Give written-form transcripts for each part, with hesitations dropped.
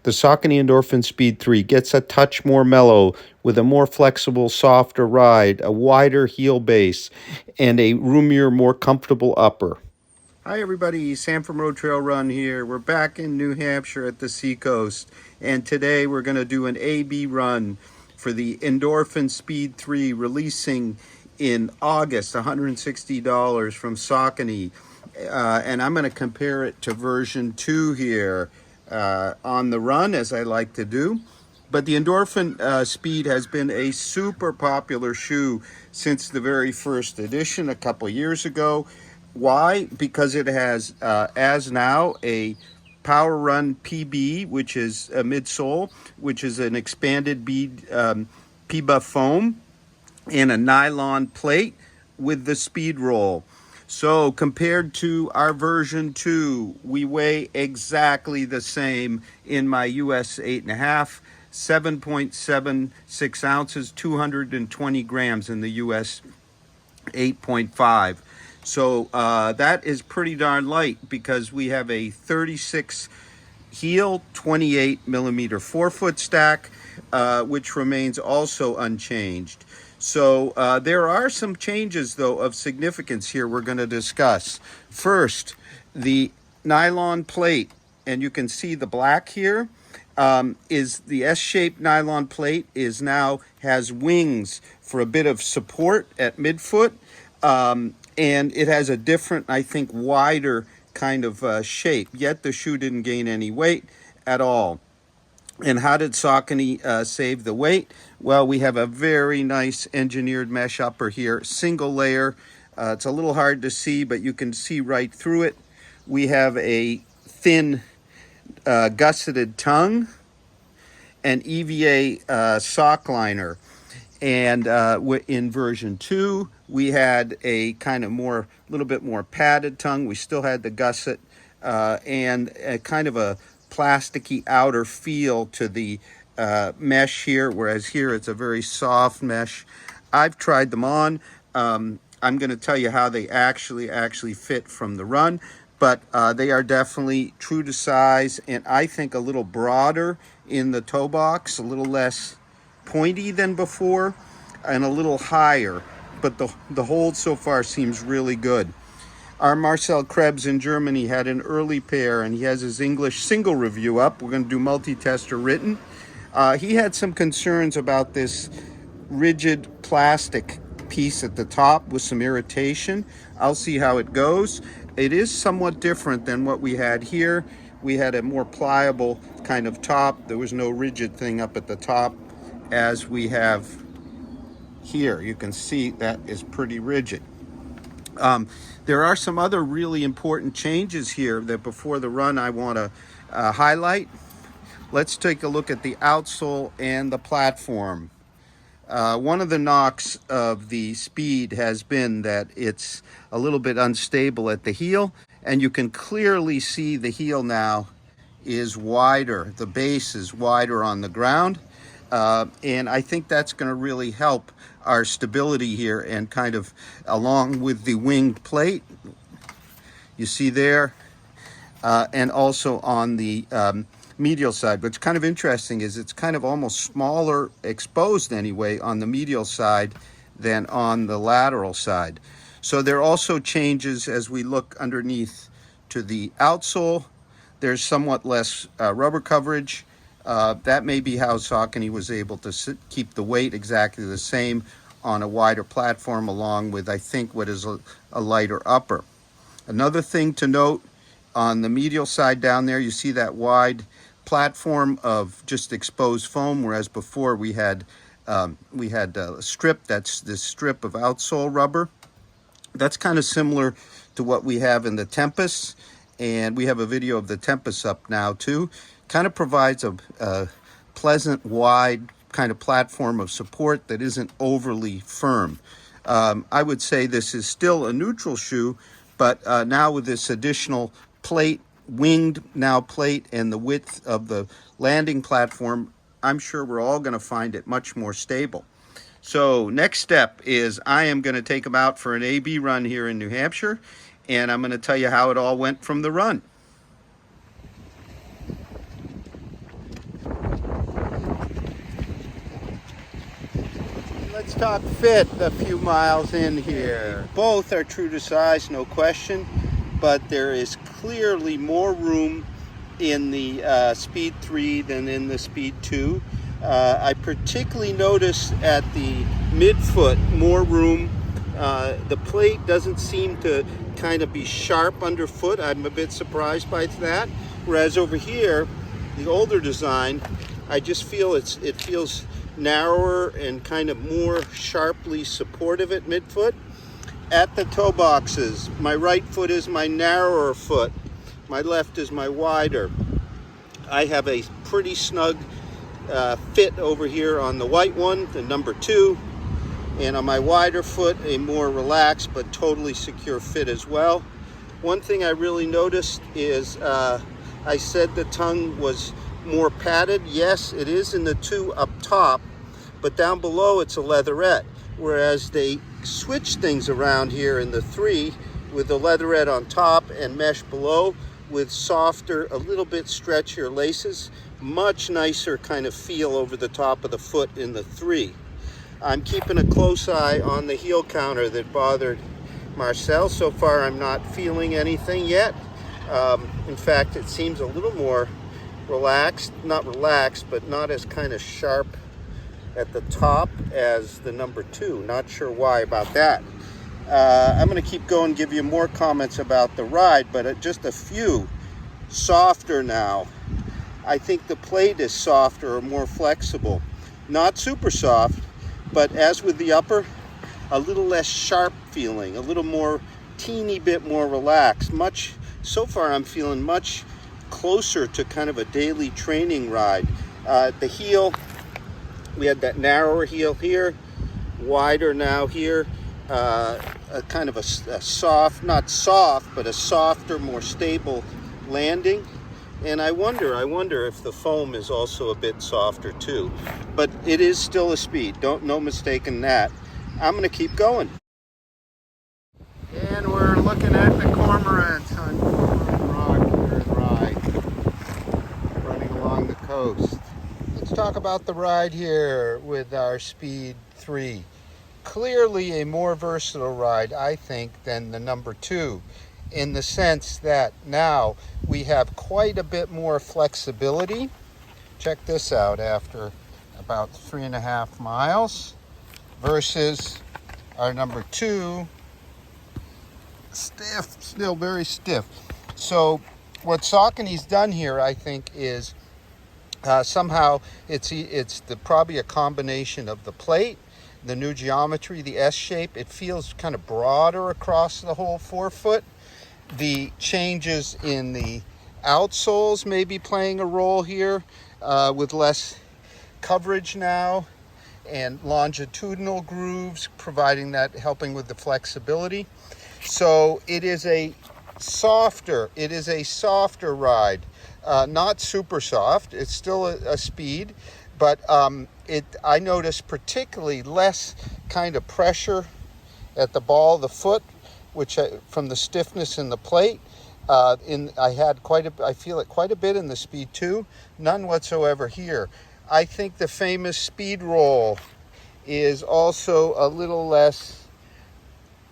The Saucony Endorphin Speed 3 gets a touch more mellow with a more flexible, softer ride, a wider heel base, and a roomier, more comfortable upper. Hi everybody, Sam from Road Trail Run here. We're back in New Hampshire at the Seacoast, and today we're going to do an A-B run for the Endorphin Speed 3, releasing in August, $160 from Saucony. And I'm going to compare it to version 2 here on the run, as I like to do. But the Endorphin Speed has been a super popular shoe since the very first edition a couple years ago. Why? Because it has, as now, a Power Run PB, which is a midsole, which is an expanded bead PBA foam, and a nylon plate with the speed roll. So compared to our version 2, we weigh exactly the same in my US 8.5, 7.76 ounces, 220 grams in the US 8.5. So that is pretty darn light because we have a 36 heel, 28 millimeter forefoot stack, which remains also unchanged. So there are some changes, though, of significance here we're going to discuss. First, the nylon plate, and you can see the black here, is the S-shaped nylon plate is now has wings for a bit of support at midfoot, and it has a different, I think, wider kind of shape, yet the shoe didn't gain any weight at all. And how did Saucony save the weight? Well, we have a very nice engineered mesh upper here, single layer. It's a little hard to see, but you can see right through it. We have a thin gusseted tongue, an EVA sock liner. And in version 2, we had a kind of little bit more padded tongue. We still had the gusset and a kind of a plasticky outer feel to the mesh here, whereas here it's a very soft mesh. I've tried them on. I'm going to tell you how they actually fit from the run, but they are definitely true to size, and I think a little broader in the toe box, a little less pointy than before, and a little higher, but the hold so far seems really good. Our Marcel Krebs in Germany had an early pair, and he has his English single review up. We're going to do multi-tester written. He had some concerns about this rigid plastic piece at the top with some irritation. I'll see how it goes. It is somewhat different than what we had here. We had a more pliable kind of top. There was no rigid thing up at the top as we have here. You can see that is pretty rigid. There are some other really important changes here that before the run I want to highlight. Let's take a look at the outsole and the platform. One of the knocks of the Speed has been that it's a little bit unstable at the heel, and you can clearly see the heel now is wider. The base is wider on the ground, and I think that's going to really help our stability here, and kind of along with the winged plate you see there, and also on the medial side. What's kind of interesting is it's kind of almost smaller, exposed anyway, on the medial side than on the lateral side. So there are also changes as we look underneath to the outsole. There's somewhat less rubber coverage. That may be how Saucony was able to keep the weight exactly the same on a wider platform, along with, I think, what is a lighter upper. Another thing to note, on the medial side down there, you see that wide platform of just exposed foam, whereas before we had a strip. That's this strip of outsole rubber. That's kind of similar to what we have in the Tempest, and we have a video of the Tempest up now too. Kind of provides a pleasant, wide kind of platform of support that isn't overly firm. I would say this is still a neutral shoe, but now with this additional plate, winged now plate, and the width of the landing platform, I'm sure we're all going to find it much more stable. So next step is I am going to take them out for an A-B run here in New Hampshire, and I'm going to tell you how it all went from the run. Let's talk fit a few miles in here. Both are true to size, no question, but there is clearly more room in the Speed 3 than in the Speed 2. I particularly notice at the midfoot more room. The plate doesn't seem to kind of be sharp underfoot. I'm a bit surprised by that. Whereas over here, the older design, I just feel it feels narrower and kind of more sharply supportive at midfoot. At the toe boxes, my right foot is my narrower foot. My left is my wider. I have a pretty snug fit over here on the white one, the number 2. And on my wider foot, a more relaxed but totally secure fit as well. One thing I really noticed is I said the tongue was more padded. Yes, it is in the 2 up top, but down below it's a leatherette. Whereas they switch things around here in the 3 with the leatherette on top and mesh below with softer, a little bit stretchier laces. Much nicer kind of feel over the top of the foot in the 3. I'm keeping a close eye on the heel counter that bothered Marcel. So far I'm not feeling anything yet. In fact, it seems a little more relaxed, not relaxed, but not as kind of sharp at the top as the number 2. Not sure why about that. I'm going to keep going, give you more comments about the ride, but just a few. Softer now. I think the plate is softer or more flexible. Not super soft, but as with the upper, a little less sharp feeling, a little more, teeny bit more relaxed. So far I'm feeling much closer to kind of a daily training ride. The heel, we had that narrower heel here, wider now here, a kind of a soft, not soft, but a softer, more stable landing. And I wonder if the foam is also a bit softer too. But it is still a Speed, no mistake in that. I'm gonna keep going. And we're looking at the cormorants on Cormorant Rock here ride, running along the coast. Let's talk about the ride here with our Speed 3. Clearly a more versatile ride, I think, than the number 2, in the sense that now we have quite a bit more flexibility. Check this out after about 3.5 miles versus our number 2, stiff, still very stiff. So what Saucony's done here, I think, is somehow it's probably a combination of the plate, the new geometry, the S shape. It feels kind of broader across the whole forefoot. The changes in the outsoles may be playing a role here, with less coverage now, and longitudinal grooves providing that, helping with the flexibility. So it is a softer ride, not super soft. It's still a Speed, but I noticed particularly less kind of pressure at the ball of the foot, which from the stiffness in the plate. I feel it quite a bit in the Speed 2, none whatsoever here. I think the famous speed roll is also a little less.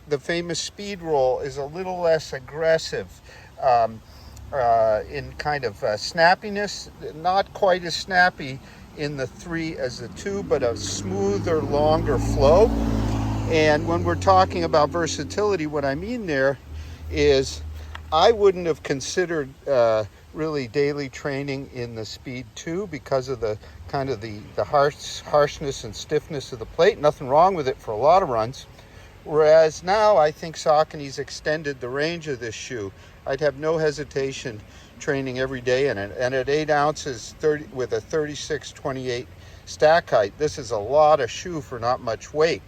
The famous speed roll is a little less aggressive in kind of snappiness. Not quite as snappy in the 3 as the 2, but a smoother, longer flow. And when we're talking about versatility, what I mean there is I wouldn't have considered really daily training in the Speed 2 because of the kind of the harshness and stiffness of the plate. Nothing wrong with it for a lot of runs. Whereas now I think Saucony's extended the range of this shoe. I'd have no hesitation training every day in it. And at 8 ounces, with a 36-28 stack height, this is a lot of shoe for not much weight.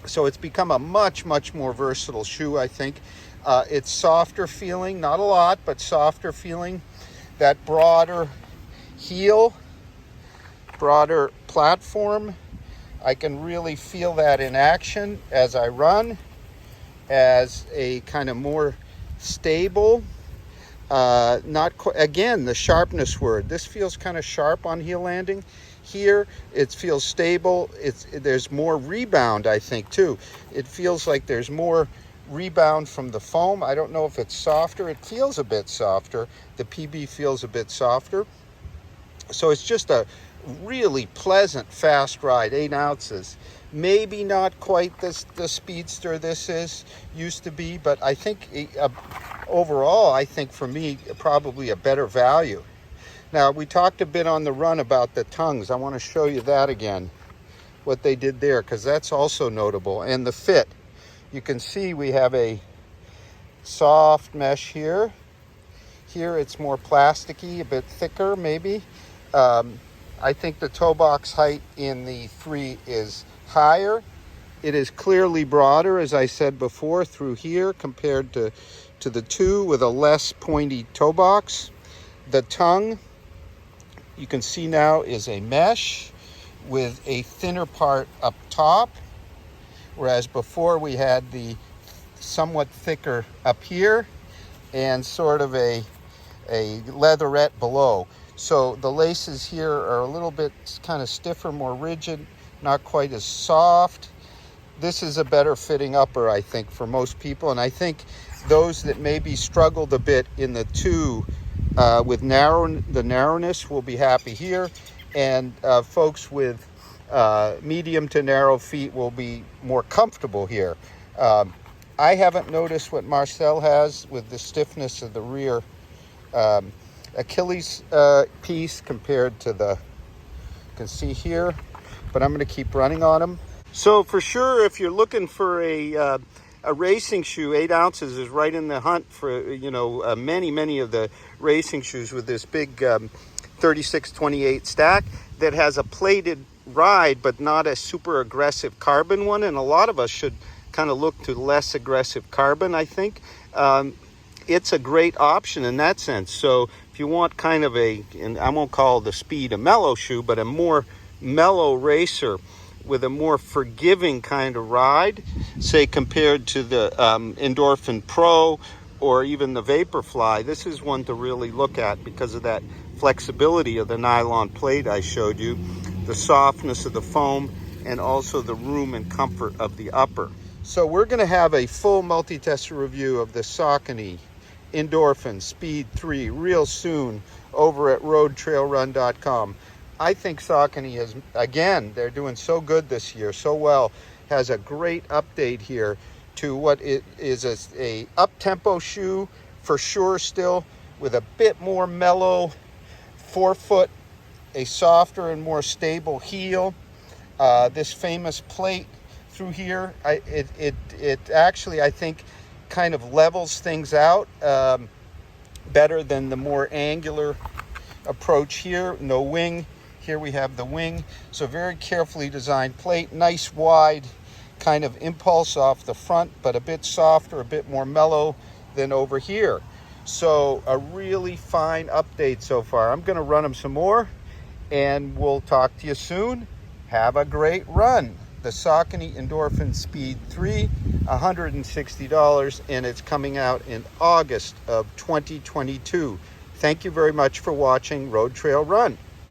So it's become a much more versatile shoe, I think. It's softer feeling, not a lot, but softer feeling. That broader heel, broader platform, I can really feel that in action as I run, as a kind of more stable, Not again, the sharpness word. This feels kind of sharp on heel landing. Here it feels stable. There's more rebound, I think, too. It feels like there's more rebound from the foam. I don't know if it's softer. It feels a bit softer. The PB feels a bit softer. So it's just a really pleasant, fast ride, 8 ounces. Maybe not quite the speedster this used to be, but I think overall, I think for me, probably a better value. Now, we talked a bit on the run about the tongues. I want to show you that again, what they did there, because that's also notable. And the fit. You can see we have a soft mesh here. Here it's more plasticky, a bit thicker maybe. I think the toe box height in the 3 is higher. It is clearly broader, as I said before, through here compared to the 2 with a less pointy toe box. The tongue, you can see now, is a mesh with a thinner part up top, whereas before we had the somewhat thicker up here and sort of a leatherette below. So the laces here are a little bit kind of stiffer, more rigid, not quite as soft. This is a better fitting upper, I think, for most people. And I think those that maybe struggled a bit in the 2 with the narrowness will be happy here. And folks with medium to narrow feet will be more comfortable here. I haven't noticed what Marcel has with the stiffness of the rear Achilles piece compared to the, you can see here, but I'm going to keep running on them. So for sure, if you're looking for a racing shoe, 8 ounces is right in the hunt for, many of the racing shoes with this big 36-28 stack that has a plated ride, but not a super aggressive carbon one. And a lot of us should kind of look to less aggressive carbon, I think. It's a great option in that sense. So if you want kind of and I won't call the Speed a mellow shoe, but a more mellow racer with a more forgiving kind of ride, say compared to the Endorphin Pro or even the Vaporfly, this is one to really look at because of that flexibility of the nylon plate I showed you, the softness of the foam, and also the room and comfort of the upper. So we're going to have a full multi-tester review of the Saucony Endorphin Speed 3 real soon over at roadtrailrun.com. I think Saucony is, again, they're doing so good this year, so well, has a great update here to what it is a up-tempo shoe for sure still, with a bit more mellow forefoot, a softer and more stable heel. This famous plate through here, it actually, I think, kind of levels things out better than the more angular approach here. No wing. Here we have the wing. So very carefully designed plate, nice wide kind of impulse off the front, but a bit softer, a bit more mellow than over here. So a really fine update so far. I'm going to run them some more, and we'll talk to you soon. Have a great run. The Saucony Endorphin Speed 3, $160, and it's coming out in August of 2022. Thank you very much for watching Road Trail Run.